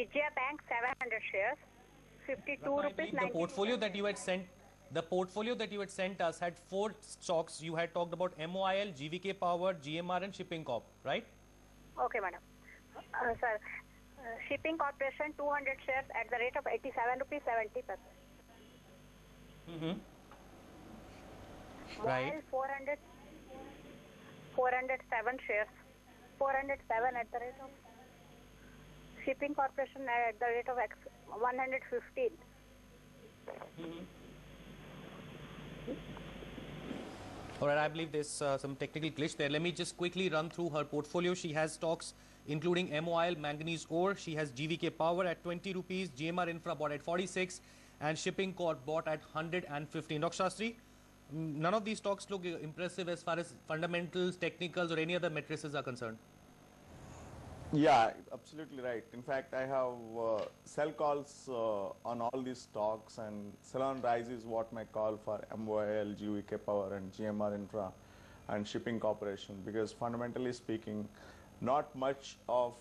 Vijaya Bank 700 shares, 52 Ratna, I rupees believe 90. the portfolio that you had sent, the portfolio that you had sent us had 4 stocks. You had talked about MOIL, GVK Power, GMR, and Shipping Corp, right? Okay, madam. Sir, Shipping Corporation 200 shares at the rate of 87 rupees 70 paise. Right. While 407 shares, 407 at the rate of Shipping Corporation at the rate of 115. All right, I believe there's some technical glitch there. Let me just quickly run through her portfolio. She has stocks including MOIL, Manganese Ore. She has GVK Power at 20 rupees, GMR Infra bought at 46, and Shipping Corp bought at 115. Dr. Shastri, none of these stocks look impressive as far as fundamentals, technicals, or any other metrics are concerned. Yeah, absolutely right. In fact, I have sell calls on all these stocks, and sell on rise is what my call for MOIL, GVK Power, and GMR Infra and Shipping Corporation, because fundamentally speaking, not much of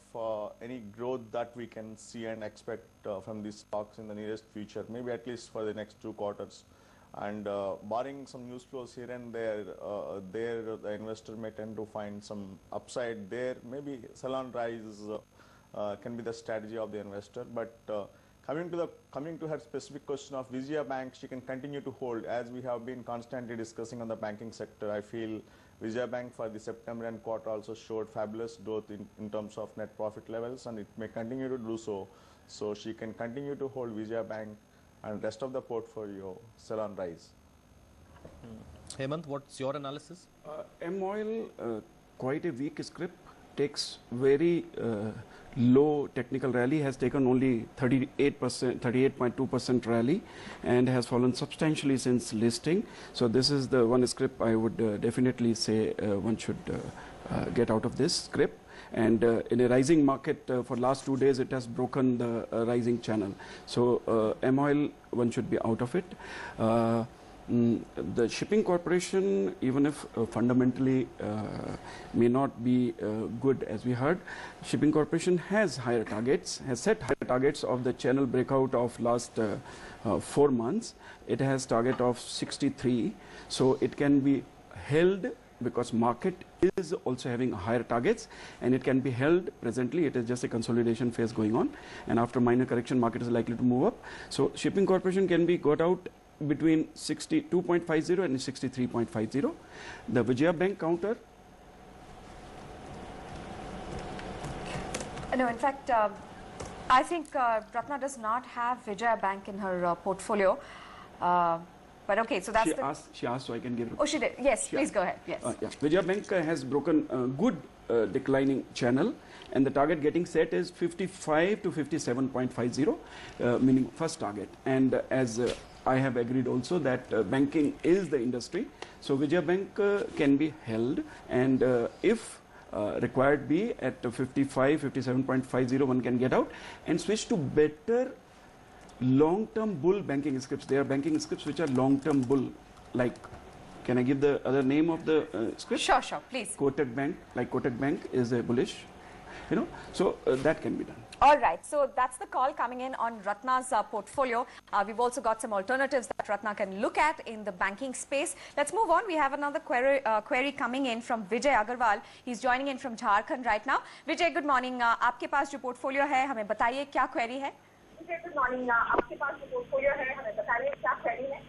any growth that we can see and expect from these stocks in the nearest future, maybe at least for the next 2 quarters. And barring some news flows here and there, the investor may tend to find some upside there. Maybe sell on rise can be the strategy of the investor. But coming to her specific question of Vijaya Bank, she can continue to hold, as we have been constantly discussing on the banking sector. I feel Vijaya Bank for the September end quarter also showed fabulous growth in terms of net profit levels, and it may continue to do so. So she can continue to hold Vijaya Bank, and rest of the portfolio sell on rise. Hemant, what's your analysis? MOIL, quite a weak script, takes very low technical rally, has taken only 38.2% rally, and has fallen substantially since listing. So this is the one script I would definitely say one should get out of this script. And in a rising market for last 2 days, it has broken the rising channel. So MOIL, one should be out of it. The Shipping Corporation, even if fundamentally may not be good as we heard, Shipping Corporation has higher targets, has set higher targets of the channel breakout of last 4 months. It has target of 63, so it can be held because market is also having higher targets, and it can be held presently. It is just a consolidation phase going on, and after minor correction, market is likely to move up. So Shipping Corporation can be got out between 62.50 and 63.50. The Vijaya Bank counter. No, in fact, I think Ratna does not have Vijaya Bank in her portfolio. But okay, so that's she asked, so I can give it. Oh, she did. Yes, please go ahead. Yes. Yeah. Vijaya Bank has broken a good declining channel, and the target getting set is 55 to 57.50, meaning first target. And as I have agreed also that banking is the industry, so Vijaya Bank can be held, and if required be at 55, 57.50, one can get out and switch to better long-term bull banking scripts. There are banking scripts which are long-term bull, like, can I give the other name of the script? Sure, please. Kotak Bank, like Kotak Bank is a bullish, so that can be done. All right, so that's the call coming in on Ratna's portfolio. We've also got some alternatives that Ratna can look at in the banking space. Let's move on. We have another query coming in from Vijay Agarwal. He's joining in from Jharkhand right now. Vijay, good morning. आपके पास जो portfolio है, हमें बताइए क्या query है? Good morning. आपके पास जो portfolio है, हमें बताइए क्या query है?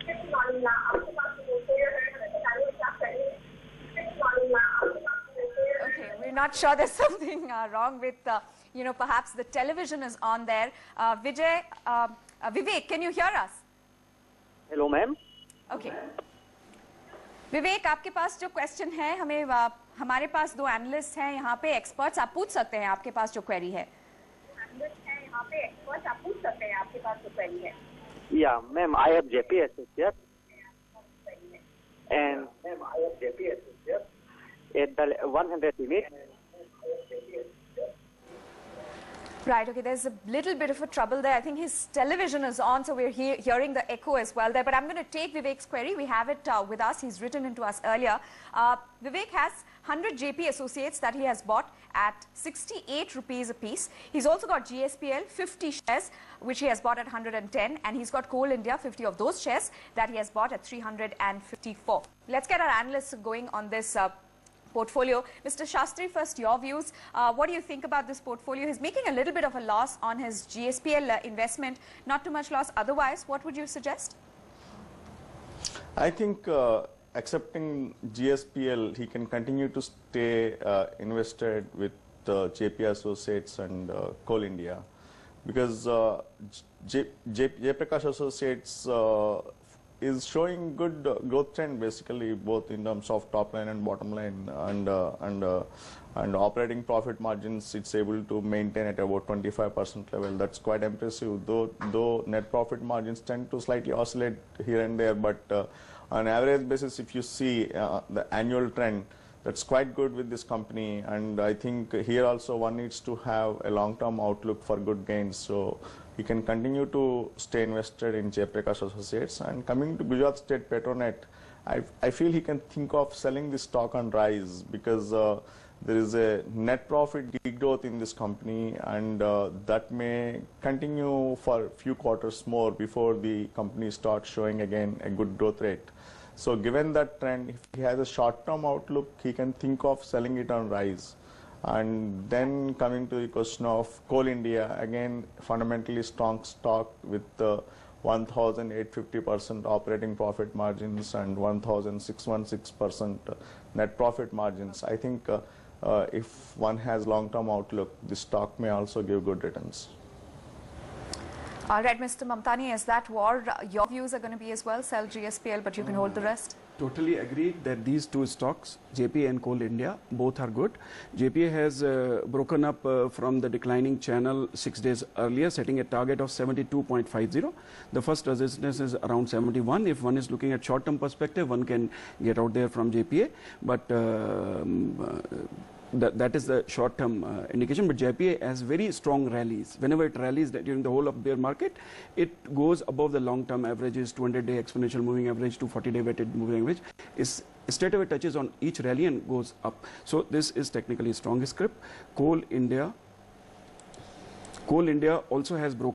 Good morning. आपके पास जो portfolio है, हमें बताइए क्या query है? Good morning. आपके पास जो portfolio है. Okay, we're not sure there's something wrong with, perhaps the television is on there. Vijay, Vivek, can you hear us? Hello, ma'am. Okay. विवेक, आपके पास जो क्वेश्चन है, हमें हमारे पास 2 एनालिस्ट हैं यहाँ पे, एक्सपर्ट्स, आप पूछ सकते हैं आपके पास जो क्वेरी है. Yeah, ma'am, I have JP Associates. And at the 100 unit. Right, okay, there's a little bit of a trouble there. I think his television is on, so we're hearing the echo as well there. But I'm going to take Vivek's query. We have it with us. He's written into us earlier. Vivek has 100 JP Associates that he has bought at 68 rupees a piece. He's also got GSPL 50 shares, which he has bought at 110. And he's got Coal India 50 of those shares that he has bought at 354. Let's get our analysts going on this portfolio. Mr. Shastri, first your views. What do you think about this portfolio? He's making a little bit of a loss on his GSPL investment. Not too much loss otherwise. What would you suggest? I think accepting GSPL, he can continue to stay invested with JP Associates and Coal India, because Jaiprakash Associates is showing good growth trend, basically both in terms of top line and bottom line, and operating profit margins. It's able to maintain at about 25% level. That's quite impressive. Though net profit margins tend to slightly oscillate here and there, but on average basis, if you see the annual trend, that's quite good with this company. And I think here also one needs to have a long-term outlook for good gains. So he can continue to stay invested in Jaiprakash Associates. And coming to Gujarat State Petronet, I feel he can think of selling this stock on rise, because there is a net profit degrowth in this company, and that may continue for a few quarters more before the company starts showing again a good growth rate. So given that trend, if he has a short-term outlook, he can think of selling it on rise. And then coming to the question of Coal India, again fundamentally strong stock with 1,850% operating profit margins and 1,616% net profit margins. I think if one has long-term outlook, this stock may also give good returns. All right, Mr. Mamtani, is that what your views are going to be as well? Sell GSPL, but you can hold the rest? Totally agreed that these two stocks, JPA and Coal India, both are good. JPA has broken up from the declining channel 6 days earlier, setting a target of 72.50. The first resistance is around 71. If one is looking at short-term perspective, one can get out there from JPA. But that is the short-term indication. But JPA has very strong rallies. Whenever it rallies during the whole of bear market, it goes above the long-term averages, 200-day exponential moving average, 240-day weighted moving average. Is straight away touches on each rally and goes up. So this is technically strong script. Coal India also has broken